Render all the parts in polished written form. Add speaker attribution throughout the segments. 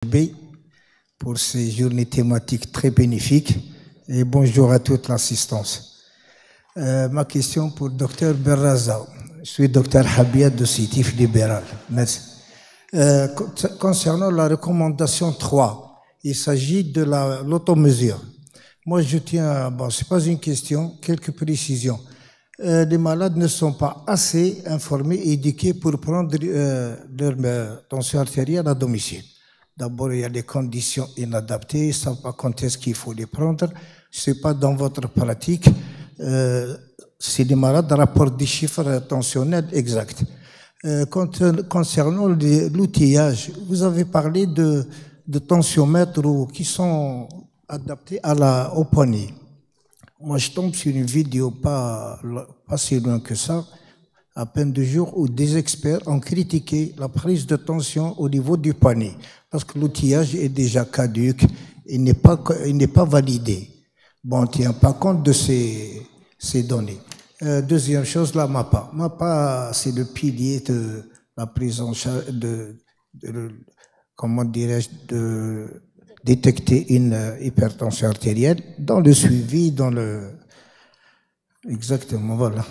Speaker 1: B pour ces journées thématiques très bénéfiques et bonjour à toute l'assistance. Ma question pour Dr Berraza. Je suis Dr Habia de Citif Libéral. Merci. Concernant la recommandation 3, il s'agit de l'automesure. Moi, je tiens, bon, ce n'est pas une question, quelques précisions. Les malades ne sont pas assez informés et éduqués pour prendre leur tension artérielle à domicile. D'abord, il y a des conditions inadaptées, ils ne savent pas quand est-ce qu'il faut les prendre. Je ne sais pas dans votre pratique si les malades rapportent des chiffres tensionnels exacts. Concernant l'outillage, vous avez parlé de tensiomètres qui sont adaptés au poignet. Moi, je tombe sur une vidéo pas si loin que ça, à peine 2 jours, où des experts ont critiqué la prise de tension au niveau du poignet, parce que l'outillage est déjà caduque, il n'est pas validé. Bon, on ne tient pas compte de ces données. Deuxième chose, la MAPA. MAPA, c'est le pilier de la prise en charge comment dirais-je, de détecter une hypertension artérielle dans le suivi, Exactement, voilà.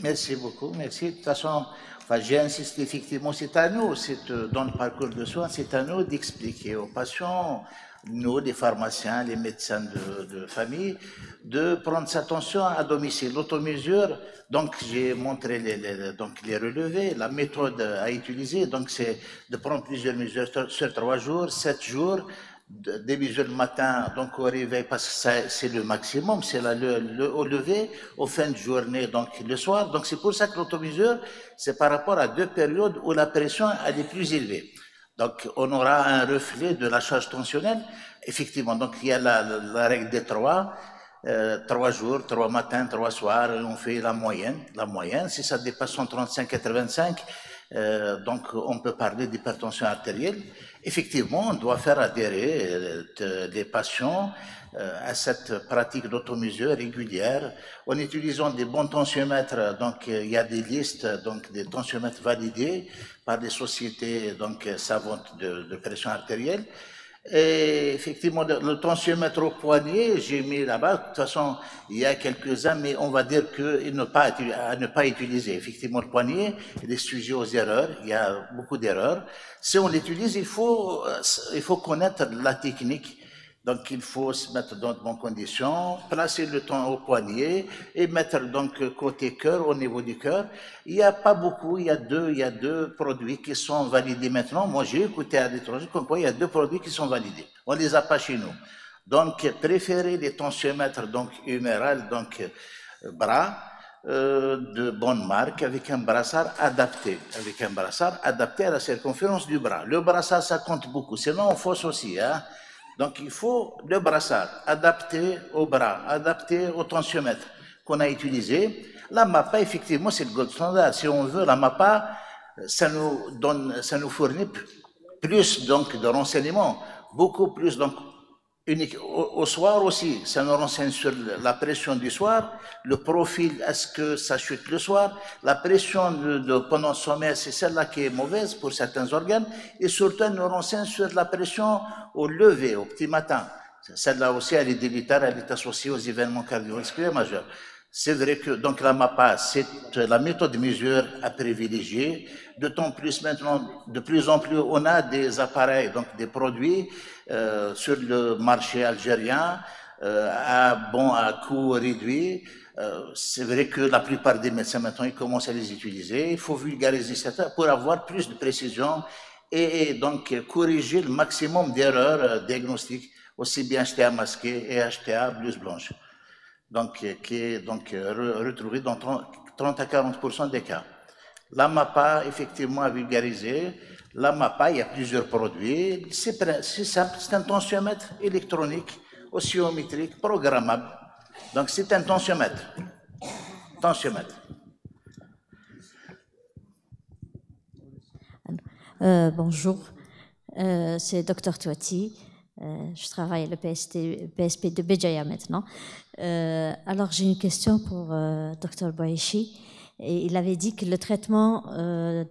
Speaker 2: Merci beaucoup, merci. De toute façon, j'ai insisté effectivement, c'est à nous, dans le parcours de soins, c'est à nous d'expliquer aux patients, nous, les pharmaciens, les médecins de famille, de prendre sa tension à domicile. L'automesure, donc j'ai montré les relevés, la méthode à utiliser, donc c'est de prendre plusieurs mesures sur 3 jours, 7 jours, des mesures le matin, donc au réveil, parce que c'est le maximum, c'est au lever, au fin de journée, donc le soir. Donc c'est pour ça que l'automesure, c'est par rapport à 2 périodes où la pression elle est plus élevée. Donc on aura un reflet de la charge tensionnelle, effectivement. Donc il y a la règle des 3 jours, 3 matins, 3 soirs, on fait la moyenne. La moyenne, si ça dépasse 135-85, donc on peut parler d'hypertension artérielle. Effectivement, on doit faire adhérer les patients à cette pratique d'automesure régulière en utilisant des bons tensiomètres. Donc, il y a des listes, donc des tensiomètres validés par des sociétés donc savantes de pression artérielle. Et effectivement, le tensiomètre au poignet, j'ai mis là-bas. De toute façon, il y a quelques-uns, mais on va dire à ne pas utiliser. Effectivement, le poignet, il est sujet aux erreurs. Il y a beaucoup d'erreurs. Si on l'utilise, il faut connaître la technique. Donc, il faut se mettre dans de bonnes conditions, placer le temps au poignet et mettre donc côté cœur, au niveau du cœur. Il n'y a pas beaucoup, il y a deux produits qui sont validés maintenant. Moi, j'ai écouté à l'étranger comme quoi il y a 2 produits qui sont validés. On ne les a pas chez nous. Donc, préférez les tensiomètres donc huméral, donc bras, de bonne marque, avec un brassard adapté à la circonférence du bras. Le brassard, ça compte beaucoup, sinon on fausse aussi, hein. Donc il faut le brassard adapté au bras, adapté au tensiomètre qu'on a utilisé. La MAPA, effectivement, c'est le gold standard. Si on veut, la MAPA, ça nous fournit plus donc de renseignements, beaucoup plus donc unique. Au soir aussi, ça nous renseigne sur la pression du soir, le profil, est-ce que ça chute le soir, la pression pendant le sommeil, c'est celle-là qui est mauvaise pour certains organes, et surtout, elle nous renseigne sur la pression au lever, au petit matin. Celle-là aussi, elle est délétère, elle est associée aux événements cardiovasculaires majeurs. C'est vrai que donc la MAPA, c'est la méthode de mesure à privilégier. D'autant plus maintenant, de plus en plus, on a des appareils, donc des produits sur le marché algérien à coût réduit. C'est vrai que la plupart des médecins maintenant ils commencent à les utiliser. Il faut vulgariser ça pour avoir plus de précision et donc corriger le maximum d'erreurs diagnostiques, aussi bien HTA masqué et HTA blouse blanche. Donc, qui est donc retrouvé dans 30 à 40% des cas. La MAPA, effectivement, a vulgarisé. La MAPA, il y a plusieurs produits. C'est simple, c'est un tensiomètre électronique, oscillométrique, programmable. Donc, c'est un tensiomètre.
Speaker 3: Bonjour, c'est Dr Touati. Je travaille à le PSP de Béjaïa maintenant. Alors j'ai une question pour Dr Boyeshi. Et il avait dit que le traitement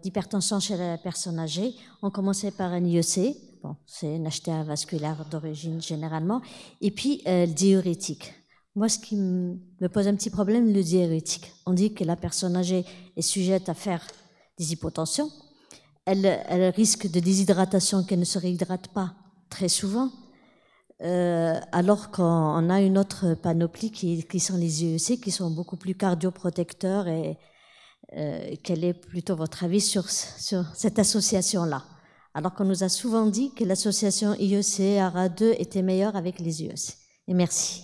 Speaker 3: d'hypertension chez la personne âgée, on commençait par un IEC, c'est une HTA vasculaire d'origine généralement. Et puis, le diurétique. Moi, ce qui me pose un petit problème, le diurétique. On dit que la personne âgée est sujette à faire des hypotensions. Elle risque de déshydratation, qu'elle ne se réhydrate pas très souvent. Alors qu'on a une autre panoplie qui sont les IEC, qui sont beaucoup plus cardioprotecteurs. Et quel est plutôt votre avis sur cette association-là? Alors qu'on nous a souvent dit que l'association IEC, ARA2 était meilleure avec les IEC. Et merci.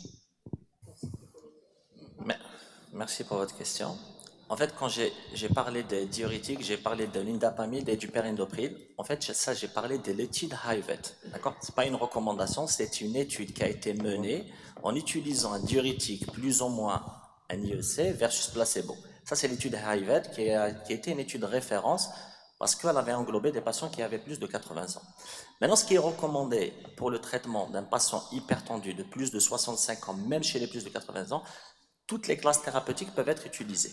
Speaker 4: Merci pour votre question. En fait, quand j'ai parlé des diurétiques, j'ai parlé de l'indapamide et du perindopril. En fait, ça, j'ai parlé de l'étude HIVET. D'accord? C'est pas une recommandation, c'est une étude qui a été menée en utilisant un diurétique plus ou moins un IEC versus placebo. Ça, c'est l'étude HIVET qui a été une étude de référence parce qu'elle avait englobé des patients qui avaient plus de 80 ans. Maintenant, ce qui est recommandé pour le traitement d'un patient hypertendu de plus de 65 ans, même chez les plus de 80 ans, toutes les classes thérapeutiques peuvent être utilisées.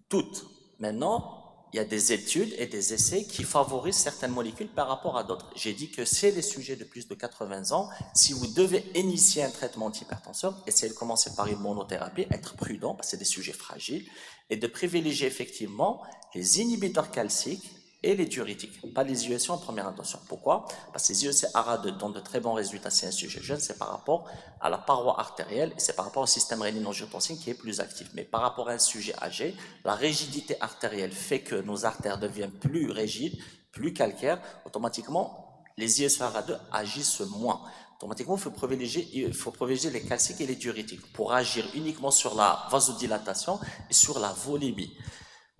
Speaker 4: Toutes. Maintenant, il y a des études et des essais qui favorisent certaines molécules par rapport à d'autres. J'ai dit que c'est les sujets de plus de 80 ans. Si vous devez initier un traitement antihypertenseur, essayez de commencer par une monothérapie, être prudent, parce que c'est des sujets fragiles, et de privilégier effectivement les inhibiteurs calciques et les diurétiques, pas les IEC en première intention. Pourquoi? Parce que les IEC ARA2 donnent de très bons résultats si un sujet jeune, c'est par rapport à la paroi artérielle et c'est par rapport au système rénine-angiotensine qui est plus actif. Mais par rapport à un sujet âgé, la rigidité artérielle fait que nos artères deviennent plus rigides, plus calcaires. Automatiquement, les IEC ARA2 agissent moins. Automatiquement, il faut privilégier les calciques et les diurétiques pour agir uniquement sur la vasodilatation et sur la volémie.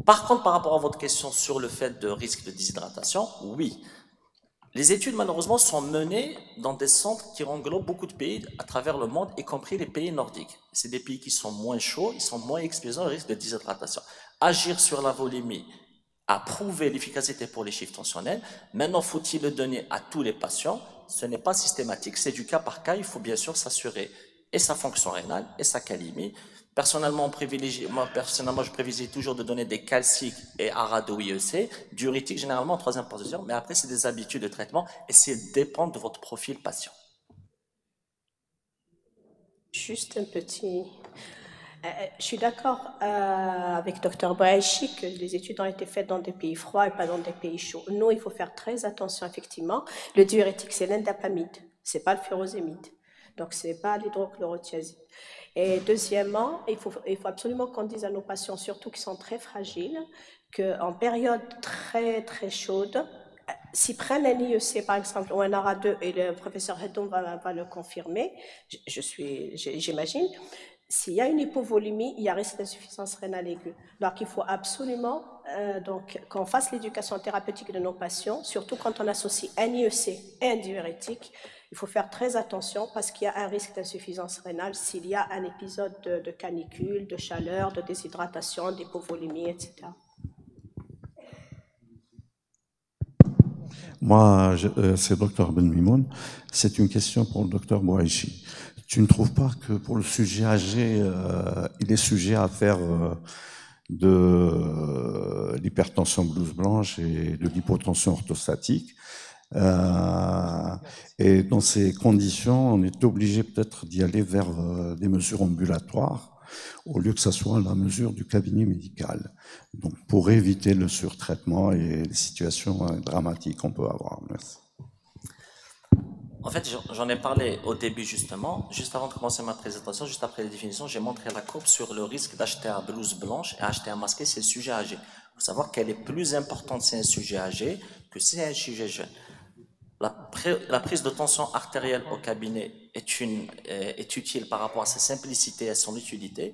Speaker 4: Par contre, par rapport à votre question sur le fait de risque de déshydratation, oui. Les études, malheureusement, sont menées dans des centres qui englobent beaucoup de pays à travers le monde, y compris les pays nordiques. C'est des pays qui sont moins chauds, ils sont moins exposés au risque de déshydratation. Agir sur la volémie a prouvé l'efficacité pour les chiffres tensionnels. Maintenant, faut-il le donner à tous les patients? Ce n'est pas systématique, c'est du cas par cas. Il faut bien sûr s'assurer et sa fonction rénale et sa calémie. Personnellement, je privilégie toujours de donner des calciques et ARA2 IEC, diurétiques généralement en troisième position, mais après, c'est des habitudes de traitement et c'est dépend de votre profil patient.
Speaker 5: Juste un petit... je suis d'accord avec Dr Boaishi que les études ont été faites dans des pays froids et pas dans des pays chauds. Nous, il faut faire très attention, effectivement. Le diurétique, c'est l'indapamide, c'est pas le furosémide. Donc, c'est pas l'hydrochlorothiazide. Et deuxièmement, il faut absolument qu'on dise à nos patients, surtout qui sont très fragiles, qu'en période très, très chaude, s'ils prennent un IEC, par exemple, ou un ARA2, et le professeur Hedon va le confirmer, j'imagine, s'il y a une hypovolémie, il y a risque d'insuffisance rénale aiguë. Donc, il faut absolument qu'on fasse l'éducation thérapeutique de nos patients, surtout quand on associe un IEC et un diurétique. Il faut faire très attention parce qu'il y a un risque d'insuffisance rénale s'il y a un épisode de canicule, de chaleur, de déshydratation, d'hypovolémie, etc.
Speaker 6: Moi, c'est Dr Ben Mimoun. C'est une question pour le Dr Boaishi. Tu ne trouves pas que pour le sujet âgé, il est sujet à faire de l'hypertension blouse blanche et de l'hypotension orthostatique? Et dans ces conditions, on est obligé peut-être d'y aller vers des mesures ambulatoires au lieu que ça soit la mesure du cabinet médical. Donc, pour éviter le surtraitement et les situations dramatiques qu'on peut avoir. Merci.
Speaker 4: En fait, j'en ai parlé au début justement, juste avant de commencer ma présentation, juste après les définitions, j'ai montré la courbe sur le risque d'acheter un blouse blanche et acheter un masqué, c'est le sujet âgé. Il faut savoir qu'elle est plus importante si c'est un sujet âgé que si c'est un sujet jeune. La prise de tension artérielle au cabinet est utile par rapport à sa simplicité et à son utilité,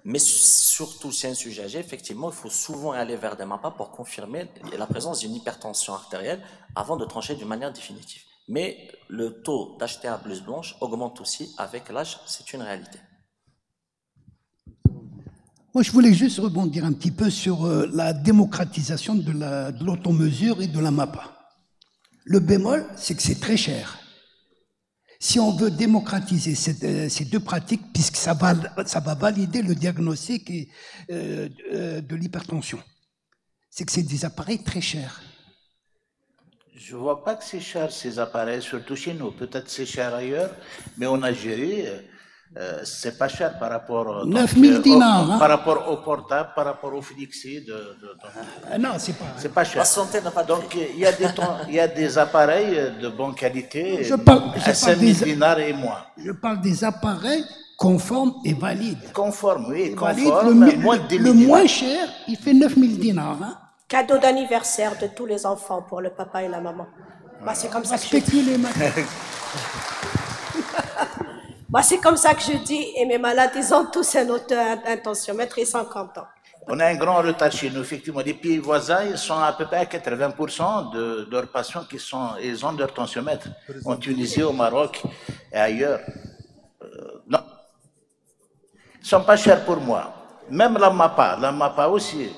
Speaker 4: mais surtout si c'est un sujet âgé, effectivement, il faut souvent aller vers des MAPA pour confirmer la présence d'une hypertension artérielle avant de trancher d'une manière définitive. Mais le taux d'HTA blouse blanche augmente aussi avec l'âge, c'est une réalité.
Speaker 7: Moi, je voulais juste rebondir un petit peu sur la démocratisation de l'automesure et de la MAPA. Le bémol, c'est que c'est très cher. Si on veut démocratiser ces deux pratiques, puisque ça va valider le diagnostic de l'hypertension, c'est que c'est des appareils très chers.
Speaker 2: Je ne vois pas que c'est cher ces appareils, surtout chez nous. Peut-être c'est cher ailleurs, mais en Algérie, c'est pas cher par rapport,
Speaker 7: 9000 dinars.
Speaker 2: par rapport au portable, par rapport au Flixi.
Speaker 7: Non, c'est pas.
Speaker 2: C'est pas cher.
Speaker 4: La santé n'a pas de
Speaker 2: Donc
Speaker 4: prix.
Speaker 2: il y a des appareils de bonne qualité
Speaker 7: Je parle
Speaker 2: à 5000 dinars et moins.
Speaker 7: Je parle des appareils conformes et valides.
Speaker 2: Conforme, oui,
Speaker 7: Valide,
Speaker 2: conforme, moins de 10 000
Speaker 7: le
Speaker 2: dinars.
Speaker 7: moins cher, il fait 9000 dinars. Hein.
Speaker 5: Cadeau d'anniversaire de tous les enfants pour le papa et la maman. Bah, c'est comme ça que je dis.
Speaker 7: Spéculer maintenant.
Speaker 5: Bah, c'est comme ça que je dis, et mes malades, ils ont tous un intentiomètre, ils sont contents.
Speaker 2: On a un grand retard chez nous, effectivement. Les pays voisins, ils sont à peu près à 80% de leurs patients ils ont leur tensiomètre. En Tunisie, au Maroc et ailleurs. Non. Ils ne sont pas chers pour moi. Même la MAPA aussi.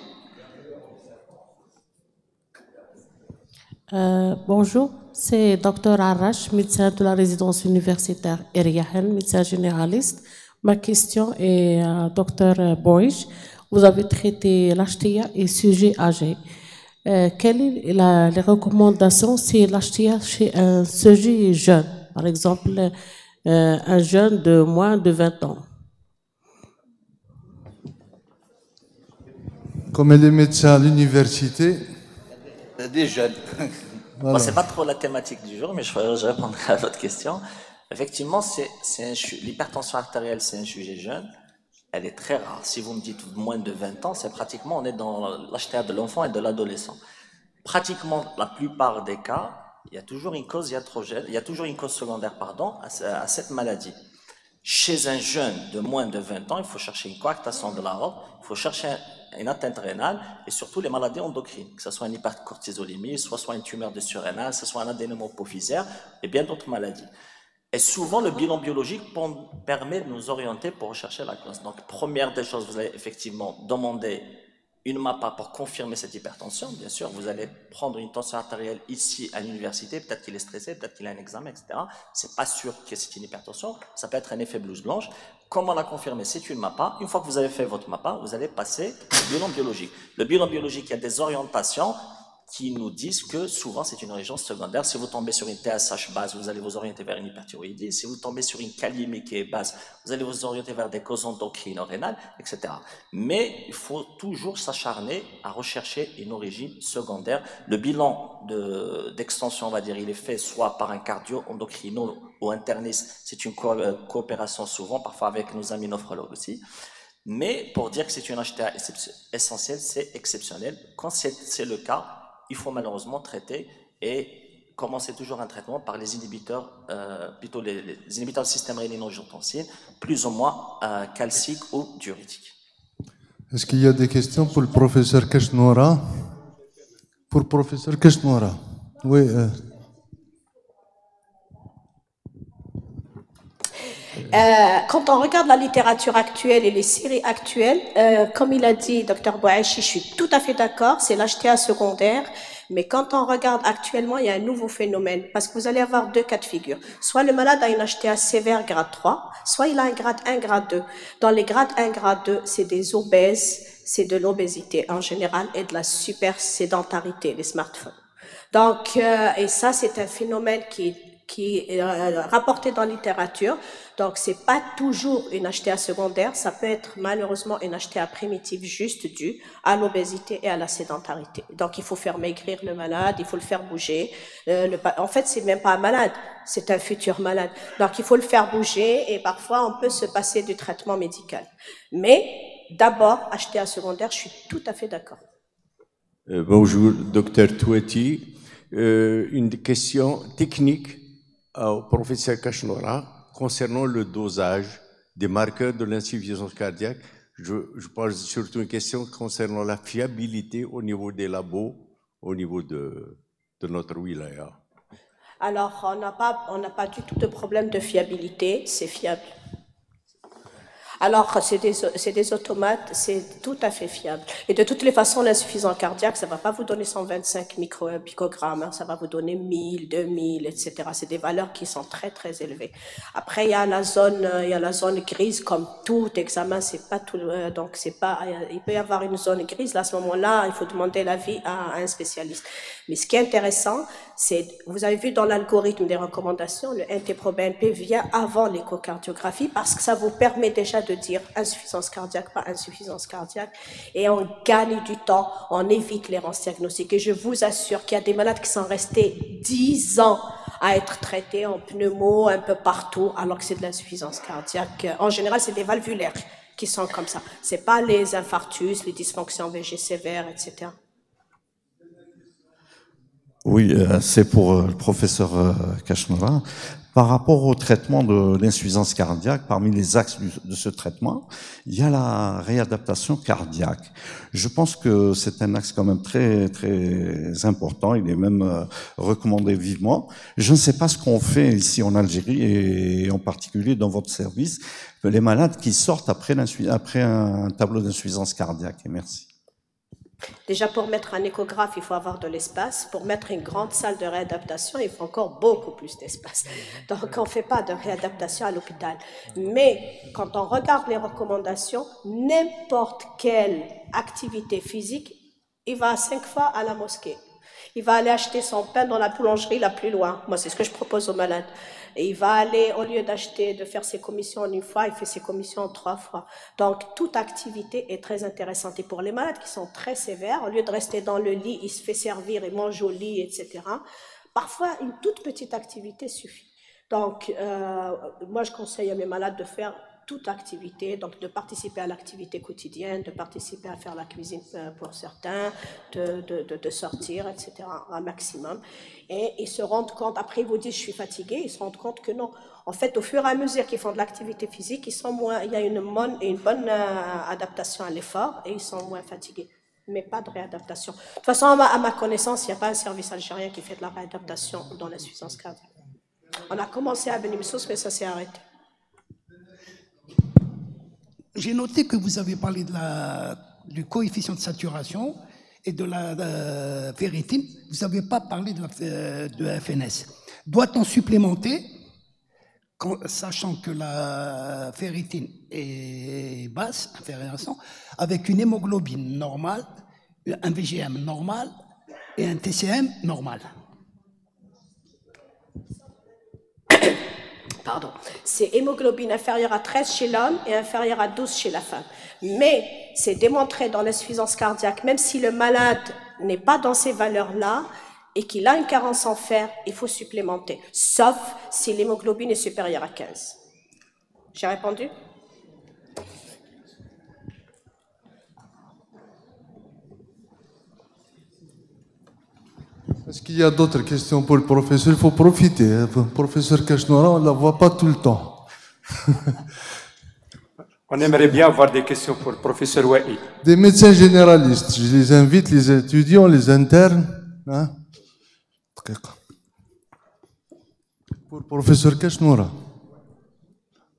Speaker 8: Bonjour, c'est Dr Arrache, médecin de la résidence universitaire Eriahen, médecin généraliste. Ma question est à Dr Boish. Vous avez traité l'HTA et sujet âgé. Quelles sont les recommandations si l'HTA chez un sujet jeune, par exemple un jeune de moins de 20 ans?
Speaker 9: Comme elle est médecin à l'université.
Speaker 2: Des jeunes.
Speaker 4: Voilà. Bon, c'est pas trop la thématique du jour, mais je répondrai à votre question. Effectivement, l'hypertension artérielle, c'est un sujet jeune. Elle est très rare. Si vous me dites moins de 20 ans, c'est pratiquement, on est dans l'HTA de l'enfant et de l'adolescent. Pratiquement la plupart des cas, il y a toujours une cause iatrogène, il y a toujours une cause secondaire, à cette maladie. Chez un jeune de moins de 20 ans, il faut chercher une coarctation de la robe, il faut chercher une atteinte rénale et surtout les maladies endocrines, que ce soit une hypercortisolémie, soit une tumeur de surrénale, que ce soit un adénome hypophysaire et bien d'autres maladies. Et souvent, le bilan biologique permet de nous orienter pour rechercher la cause. Donc, première des choses, vous allez effectivement demander une MAPA pour confirmer cette hypertension. Bien sûr, vous allez prendre une tension artérielle ici à l'université, peut-être qu'il est stressé, peut-être qu'il a un examen, etc. C'est pas sûr que c'est une hypertension, ça peut être un effet blouse blanche. Comment la confirmer? C'est une MAPA. Une fois que vous avez fait votre MAPA, vous allez passer au bilan biologique. Le bilan biologique, il y a des orientations qui nous disent que souvent c'est une région secondaire. Si vous tombez sur une TSH basse, vous allez vous orienter vers une hyperthyroïdie. Si vous tombez sur une kaliémie qui est basse, vous allez vous orienter vers des causes endocrines rénales, etc. Mais il faut toujours s'acharner à rechercher une origine secondaire. Le bilan d'extension, on va dire, il est fait soit par un cardio-endocrino ou interniste. C'est une coopération souvent, parfois avec nos amis néphrologues aussi. Mais pour dire que c'est une HTA essentielle, c'est exceptionnel. Quand c'est le cas, il faut malheureusement traiter et commencer toujours un traitement par les inhibiteurs, plutôt les inhibiteurs du système rénino-angiotensine, plus ou moins calciques ou diurétiques.
Speaker 9: Est-ce qu'il y a des questions pour le professeur Kachnoura? Pour le professeur Kachnoura. Oui.
Speaker 5: Quand on regarde la littérature actuelle et les séries actuelles, comme il a dit Dr Bouachi, je suis tout à fait d'accord, c'est l'HTA secondaire, mais quand on regarde actuellement, il y a un nouveau phénomène, parce que vous allez avoir deux cas de figure. Soit le malade a une HTA sévère grade 3, soit il a un grade 1, grade 2. Dans les grades 1, grade 2, c'est des obèses, c'est de l'obésité en général et de la super sédentarité, les smartphones. Donc, et ça, c'est un phénomène qui est rapporté dans la littérature. Donc, c'est pas toujours une HTA secondaire, ça peut être malheureusement une HTA primitive juste due à l'obésité et à la sédentarité. Donc, il faut faire maigrir le malade, il faut le faire bouger. En fait, c'est même pas un malade, c'est un futur malade. Donc, il faut le faire bouger et parfois, on peut se passer du traitement médical. Mais, d'abord, HTA secondaire, je suis tout à fait d'accord.
Speaker 10: Bonjour, docteur Touati. Une question technique au professeur Kachnoura concernant le dosage des marqueurs de l'insuffisance cardiaque. Je pose surtout une question concernant la fiabilité au niveau des labos, au niveau de notre wilaya.
Speaker 5: Alors, on n'a pas du tout de problème de fiabilité, c'est fiable. Alors, c'est des automates, c'est tout à fait fiable. Et de toutes les façons, l'insuffisance cardiaque, ça ne va pas vous donner 125 picogrammes, hein, ça va vous donner 1000, 2000, etc. C'est des valeurs qui sont très, très élevées. Après, il y a la zone grise, comme tout examen, c'est pas tout, donc c'est pas, il peut y avoir une zone grise. Là, à ce moment-là, il faut demander l'avis à un spécialiste. Mais ce qui est intéressant, c'est, vous avez vu dans l'algorithme des recommandations, le NT-proBNP vient avant l'échocardiographie parce que ça vous permet déjà de dire insuffisance cardiaque, pas insuffisance cardiaque, et on gagne du temps, on évite l'errance diagnostique. Et je vous assure qu'il y a des malades qui sont restés 10 ans à être traités en pneumo un peu partout, alors que c'est de l'insuffisance cardiaque. En général, c'est des valvulaires qui sont comme ça. C'est pas les infarctus, les dysfonctions VG sévères, etc.
Speaker 6: Oui, c'est pour le professeur Kachnoura. Par rapport au traitement de l'insuffisance cardiaque, parmi les axes de ce traitement, il y a la réadaptation cardiaque. Je pense que c'est un axe quand même très, très important. Il est même recommandé vivement. Je ne sais pas ce qu'on fait ici en Algérie et en particulier dans votre service, les malades qui sortent après un tableau d'insuffisance cardiaque. Et merci.
Speaker 5: Déjà, pour mettre un échographe, il faut avoir de l'espace. Pour mettre une grande salle de réadaptation, il faut encore beaucoup plus d'espace. Donc, on ne fait pas de réadaptation à l'hôpital. Mais quand on regarde les recommandations, n'importe quelle activité physique, il va 5 fois à la mosquée. Il va aller acheter son pain dans la boulangerie la plus loin. Moi, c'est ce que je propose aux malades. Et il va aller, au lieu de faire ses commissions en une fois, il fait ses commissions en 3 fois. Donc, toute activité est très intéressante. Et pour les malades qui sont très sévères, au lieu de rester dans le lit, il se fait servir et mange au lit, etc. Parfois, une toute petite activité suffit. Donc, moi, je conseille à mes malades de faire toute activité, donc de participer à l'activité quotidienne, de participer à faire la cuisine pour certains, de sortir, etc., un maximum. Et ils se rendent compte, après ils vous disent je suis fatigué, ils se rendent compte que non. En fait, au fur et à mesure qu'ils font de l'activité physique, ils sont moins, il y a une bonne adaptation à l'effort et ils sont moins fatigués. Mais pas de réadaptation. De toute façon, à ma connaissance, il n'y a pas un service algérien qui fait de la réadaptation dans l'insuffisance cardiaque. On a commencé à Beni Messous, mais ça s'est arrêté.
Speaker 7: J'ai noté que vous avez parlé du coefficient de saturation et de la ferritine. Vous n'avez pas parlé de la FNS. Doit-on supplémenter, sachant que la ferritine est basse, inférieure à 100, avec une hémoglobine normale, un VGM normal et un TCM normal?
Speaker 5: Pardon, c'est hémoglobine inférieure à 13 chez l'homme et inférieure à 12 chez la femme. Mais c'est démontré dans l'insuffisance cardiaque, même si le malade n'est pas dans ces valeurs-là et qu'il a une carence en fer, il faut supplémenter, sauf si l'hémoglobine est supérieure à 15. J'ai répondu?
Speaker 9: Est-ce qu'il y a d'autres questions pour le professeur? Il faut profiter. Le professeur Kachnoura, on ne la voit pas tout le temps.
Speaker 11: On aimerait bien avoir des questions pour le professeur Wahi.
Speaker 9: Des médecins généralistes. Je les invite, les étudiants, les internes. Hein? Pour le professeur Kachnoura.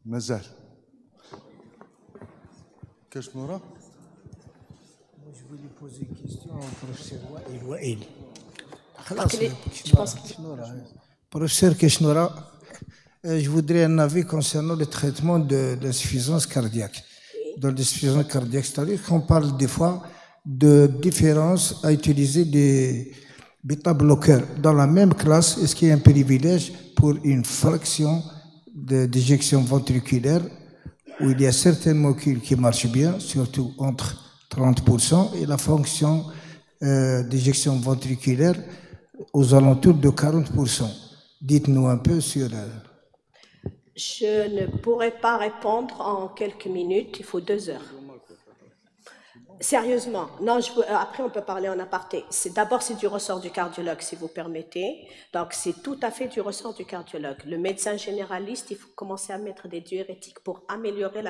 Speaker 9: Mazal. Kachnoura?
Speaker 1: Je voulais poser une question au professeur Wahi. Professeur Kachnoura, je voudrais un avis concernant le traitement de l'insuffisance cardiaque. Dans l'insuffisance cardiaque, c'est-à-dire qu'on parle des fois de différence à utiliser des bêta-bloqueurs. Dans la même classe, est-ce qu'il y a un privilège pour une fraction d'éjection ventriculaire où il y a certaines molécules qui marchent bien, surtout entre 30%, et la fonction d'éjection ventriculaire aux alentours de 40%. Dites-nous un peu sur...
Speaker 5: Je ne pourrais pas répondre en quelques minutes, il faut 2 heures. Sérieusement, non, après on peut parler en aparté. D'abord, c'est du ressort du cardiologue, si vous permettez. Donc, c'est tout à fait du ressort du cardiologue. Le médecin généraliste, il faut commencer à mettre des diurétiques pour améliorer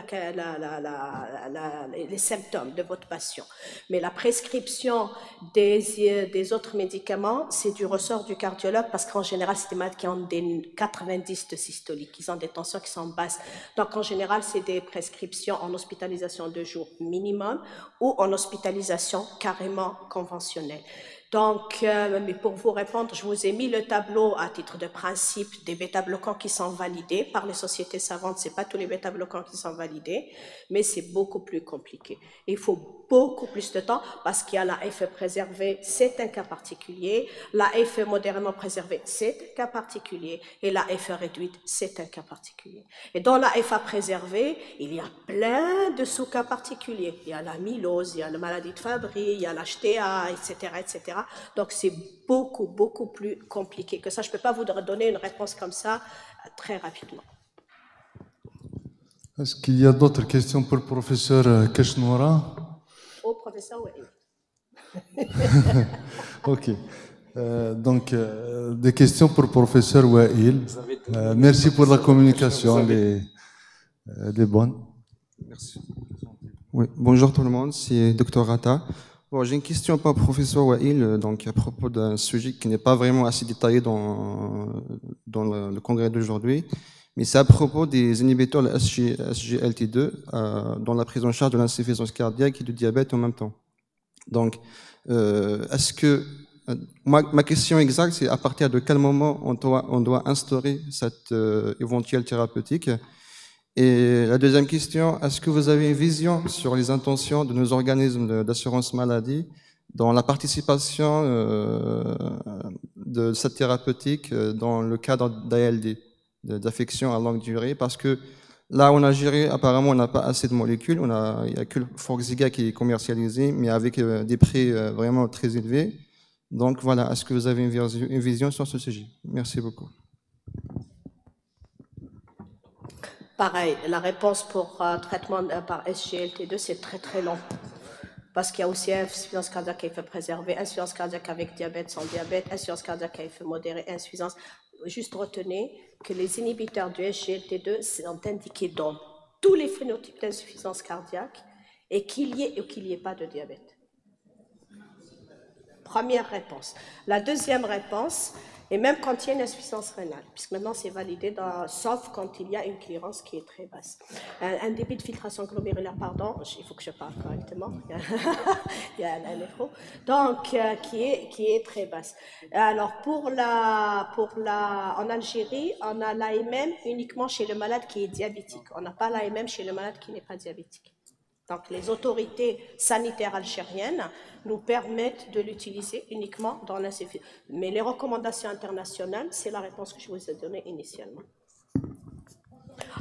Speaker 5: les symptômes de votre patient. Mais la prescription des autres médicaments, c'est du ressort du cardiologue parce qu'en général, c'est des malades qui ont des 90 de systolique, qui ont des tensions qui sont basses. Donc, en général, c'est des prescriptions en hospitalisation 2 jours minimum ou en hospitalisation carrément conventionnelle. Donc, mais pour vous répondre, je vous ai mis le tableau à titre de principe des bêta-bloquants qui sont validés par les sociétés savantes. C'est pas tous les bêta-bloquants qui sont validés, mais c'est beaucoup plus compliqué. Il faut beaucoup plus de temps parce qu'il y a la FE préservée, c'est un cas particulier. La FE modérément préservée, c'est un cas particulier. Et la FE réduite, c'est un cas particulier. Et dans la FA préservée, il y a plein de sous-cas particuliers. Il y a l'amylose, il y a la maladie de Fabry, il y a l'HTA, etc., etc. Donc, c'est beaucoup, beaucoup plus compliqué que ça. Je ne peux pas vous donner une réponse comme ça très rapidement.
Speaker 9: Est-ce qu'il y a d'autres questions pour le professeur Keshnoura?
Speaker 5: Au professeur Wael.
Speaker 9: Ok. Donc, des questions pour le professeur Wael. Merci pour la communication, des bonnes.
Speaker 12: Merci. Oui, bonjour tout le monde, c'est Dr Rata. Bon, j'ai une question pour le professeur Wael, donc à propos d'un sujet qui n'est pas vraiment assez détaillé dans le congrès d'aujourd'hui, mais c'est à propos des inhibiteurs de SGLT2 dans la prise en charge de l'insuffisance cardiaque et du diabète en même temps. Donc, est-ce que ma question exacte, c'est à partir de quel moment on doit instaurer cette éventuelle thérapeutique? Et la deuxième question, est-ce que vous avez une vision sur les intentions de nos organismes d'assurance maladie dans la participation de cette thérapeutique dans le cadre d'ALD, d'affection à longue durée? Parce que là, en Algérie, apparemment, on n'a pas assez de molécules. Il n'y a que le Forxiga qui est commercialisé, mais avec des prix vraiment très élevés. Donc voilà, est-ce que vous avez une vision sur ce sujet? Merci beaucoup.
Speaker 5: Pareil, la réponse pour traitement par SGLT2, c'est très très long. Parce qu'il y a aussi insuffisance cardiaque à effet préservé, insuffisance cardiaque avec diabète, sans diabète, insuffisance cardiaque à effet modéré, insuffisance. Juste retenez que les inhibiteurs du SGLT2 sont indiqués dans tous les phénotypes d'insuffisance cardiaque et qu'il y ait ou qu'il n'y ait pas de diabète. Première réponse. La deuxième réponse, et même quand il y a une insuffisance rénale, puisque maintenant c'est validé, sauf quand il y a une clearance qui est très basse. Un débit de filtration glomérulaire, pardon, il faut que je parle correctement, il y a un écho, donc qui est très basse. Alors en Algérie, on a l'AMM uniquement chez le malade qui est diabétique. On n'a pas l'AMM chez le malade qui n'est pas diabétique. Donc, les autorités sanitaires algériennes nous permettent de l'utiliser uniquement dans l'insuffisance. Mais les recommandations internationales, c'est la réponse que je vous ai donnée initialement.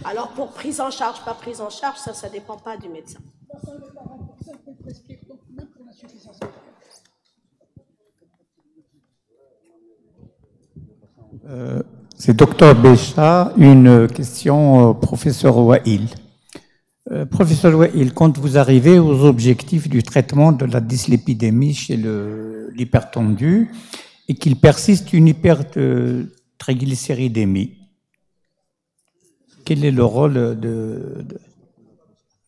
Speaker 5: Alors, pour prise en charge, pas prise en charge, ça ne dépend pas du médecin.
Speaker 13: C'est Dr Bécha, une question au professeur Wael. Professeur Wael, quand vous arrivez aux objectifs du traitement de la dyslipidémie chez l'hypertendu et qu'il persiste une hypertriglycéridémie, quel est le rôle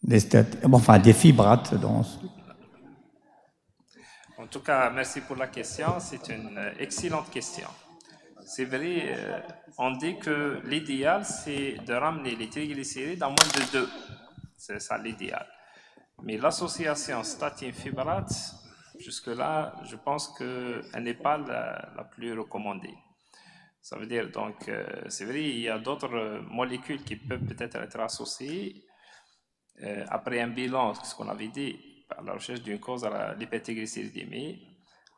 Speaker 13: des fibrates dans ce...
Speaker 14: En tout cas, merci pour la question. C'est une excellente question. C'est vrai, on dit que l'idéal, c'est de ramener les triglycérides à moins de 2. C'est ça l'idéal. Mais l'association statine-fibrate, jusque-là, je pense qu'elle n'est pas la plus recommandée. Ça veut dire, donc, c'est vrai, il y a d'autres molécules qui peuvent peut-être être associées après un bilan, ce qu'on avait dit, par la recherche d'une cause à l'hypertriglycéridémie,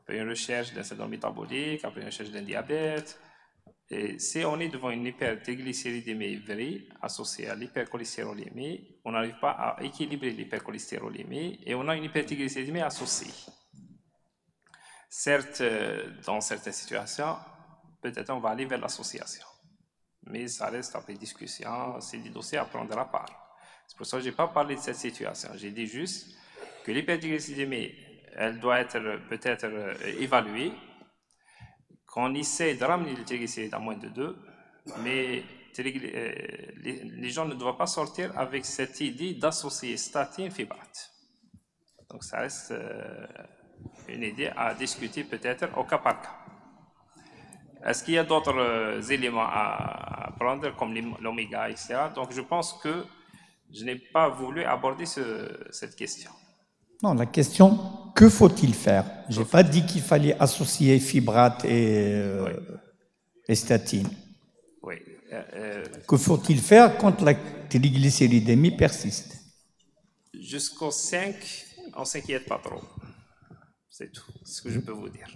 Speaker 14: après une recherche d'un syndrome métabolique, après une recherche d'un diabète. Et si on est devant une hypertriglycéridémie vraie associée à l'hypercholestérolémie, on n'arrive pas à équilibrer l'hypercholestérolémie et on a une hypertriglycéridémie associée. Certes, dans certaines situations, peut-être on va aller vers l'association. Mais ça reste après discussion, c'est des dossiers à prendre à part. C'est pour ça que je n'ai pas parlé de cette situation. J'ai dit juste que l'hypertriglycéridémie, elle doit être peut-être évaluée, qu'on essaie de ramener les triglycérides à moins de 2, mais les gens ne doivent pas sortir avec cette idée d'associer statine fibrate. Donc ça reste une idée à discuter peut-être au cas par cas. Est-ce qu'il y a d'autres éléments à prendre comme l'oméga, etc. Donc je pense que je n'ai pas voulu aborder cette question.
Speaker 13: Non, la question, que faut-il faire? Je n'ai pas dit qu'il fallait associer fibrate et statine.
Speaker 14: Oui.
Speaker 13: Que faut-il faire quand la triglycéridémie persiste?
Speaker 14: Jusqu'au 5, on ne s'inquiète pas trop. C'est tout ce que je peux vous dire.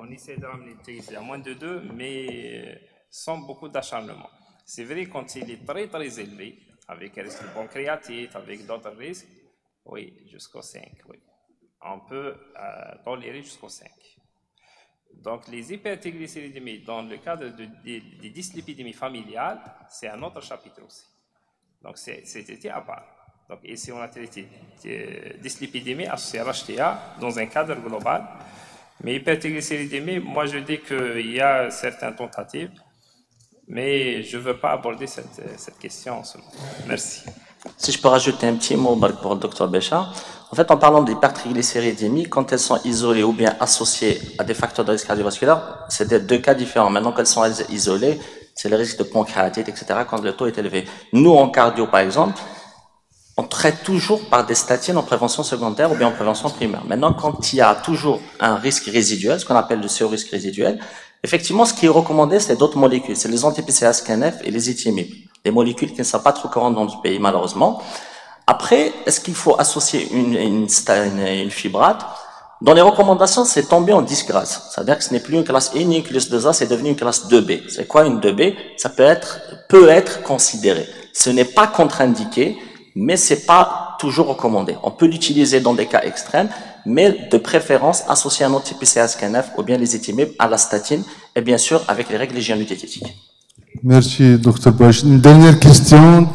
Speaker 14: On essaie de ramener le triglycéride à moins de 2, mais sans beaucoup d'acharnement. C'est vrai quand il est très très élevé, avec un risque de pancréatite, avec d'autres risques, oui, jusqu'au 5, oui. On peut tolérer jusqu'au 5. Donc, les hypertriglycéridémies, dans le cadre des dyslipidémies familiales, c'est un autre chapitre aussi. Donc, c'est traité à part. Donc, ici, on a traité dyslipidémie associée à l'HTA dans un cadre global. Mais hypertriglycéridémie, moi, je dis qu'il y a certaines tentatives, mais je ne veux pas aborder cette question en ce moment. Merci.
Speaker 4: Si je peux rajouter un petit mot pour le Dr Béchar. En fait, en parlant d'hypertriglycéridémie, quand elles sont isolées ou bien associées à des facteurs de risque cardiovasculaire, c'est deux cas différents. Maintenant qu'elles sont isolées, c'est le risque de pancréatite, etc., quand le taux est élevé. Nous, en cardio, par exemple, on traite toujours par des statines en prévention secondaire ou bien en prévention primaire. Maintenant, quand il y a toujours un risque résiduel, ce qu'on appelle le CO-risque résiduel, effectivement, ce qui est recommandé, c'est d'autres molécules. C'est les anti-PCSK9 et les éthymibes. Des molécules qui ne sont pas trop courantes dans le pays, malheureusement. Après, est-ce qu'il faut associer une fibrate? Dans les recommandations, c'est tombé en disgrâce. C'est-à-dire que ce n'est plus une classe 1 ni une classe 2A, c'est devenu une classe 2B. C'est quoi une 2B? Ça peut être considéré. Ce n'est pas contre-indiqué, mais c'est pas toujours recommandé. On peut l'utiliser dans des cas extrêmes, mais de préférence associer un anti-PCSK9 ou bien les éthymibes à la statine, et bien sûr avec les règles hygiéno-diététiques.
Speaker 9: Merci, Dr Bouachi. Une dernière question.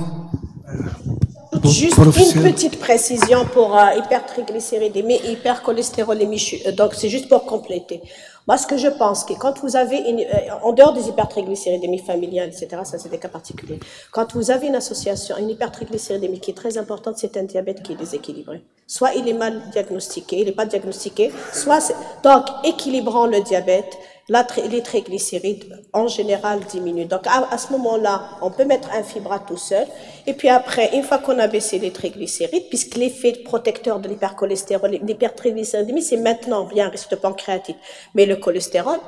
Speaker 5: Juste une petite précision pour hypertriglycéridémie et hypercholestérolémie. Donc, c'est juste pour compléter. Moi, ce que je pense, que quand vous avez, en dehors des hypertriglycéridémies familiales, etc., ça c'est des cas particuliers, quand vous avez une association, une hypertriglycéridémie qui est très importante, c'est un diabète qui est déséquilibré. Soit il est mal diagnostiqué, il n'est pas diagnostiqué, soit donc équilibrant le diabète, les triglycérides en général diminuent. Donc à ce moment-là, on peut mettre un fibrate tout seul. Et puis après, une fois qu'on a baissé les triglycérides, puisque l'effet protecteur de l'hypertriglycéridémie, c'est maintenant, il y a un risque de pancréatite. Mais le cholestérol,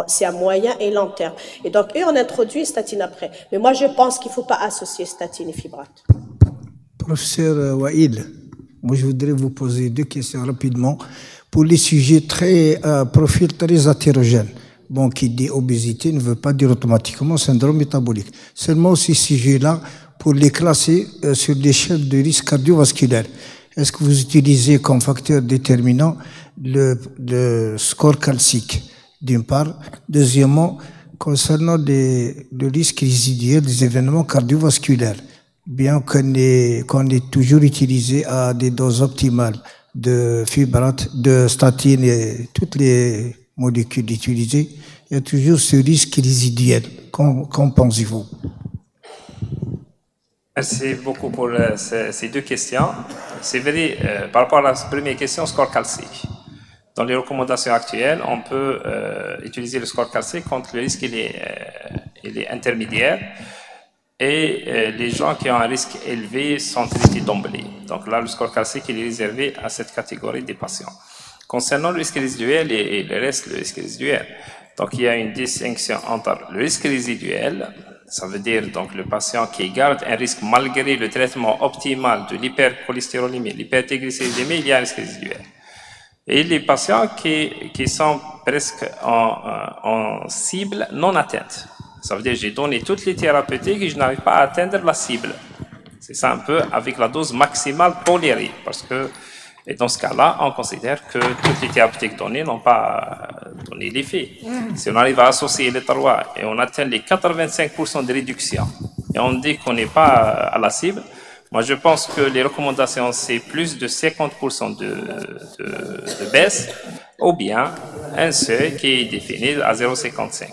Speaker 5: c'est à moyen et long terme. Et donc, eux, on introduit statine après. Mais moi, je pense qu'il ne faut pas associer statine et fibrate.
Speaker 1: Professeur Waïl, moi, je voudrais vous poser deux questions rapidement. Pour les sujets profil très hétérogène. Bon, qui dit obésité ne veut pas dire automatiquement syndrome métabolique. Seulement ces sujets-là, pour les classer sur l'échelle de risque cardiovasculaire. Est-ce que vous utilisez comme facteur déterminant le score calcique, d'une part. Deuxièmement, concernant le risque résiduel des événements cardiovasculaires, bien qu'on ait toujours utilisé à des doses optimales de fibrate, de statine et toutes les molécules utilisées, il y a toujours ce risque résiduel. Qu'en pensez-vous?
Speaker 14: Merci beaucoup pour ces deux questions. C'est vrai, par rapport à la première question, score calcique. Dans les recommandations actuelles, on peut utiliser le score calcique quand le risque il est intermédiaire et les gens qui ont un risque élevé sont traités d'emblée. Donc là, le score calcique il est réservé à cette catégorie des patients. Concernant le risque résiduel et le reste, le risque résiduel, donc il y a une distinction entre le risque résiduel, ça veut dire donc le patient qui garde un risque malgré le traitement optimal de l'hypercholestérolémie, l'hypertriglycéridémie, il y a un risque résiduel. Et les patients qui sont presque en cible non atteinte. Ça veut dire que j'ai donné toutes les thérapeutiques et je n'arrive pas à atteindre la cible. C'est ça un peu avec la dose maximale tolérée. Parce que, et dans ce cas-là, on considère que toutes les thérapeutiques données n'ont pas donné l'effet. Si on arrive à associer les trois et on atteint les 85% de réduction et on dit qu'on n'est pas à la cible, Moi, je pense que les recommandations, c'est plus de 50% de baisse, ou bien un seuil qui est défini à 0,55.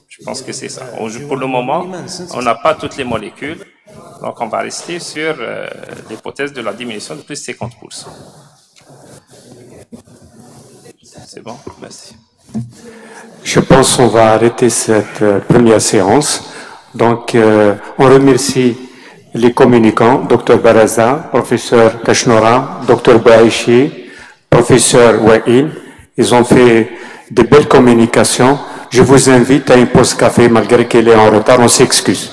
Speaker 14: Je pense que c'est ça. Pour le moment, on n'a pas toutes les molécules, donc on va rester sur l'hypothèse de la diminution de plus de 50%. C'est bon? Merci.
Speaker 11: Je pense qu'on va arrêter cette première séance. Donc, on remercie les communicants, Dr Baraza, professeur Kashnora, Dr Bouaïchi, professeur Wael. Ils ont fait de belles communications. Je vous invite à une pause café, malgré qu'elle est en retard, on s'excuse.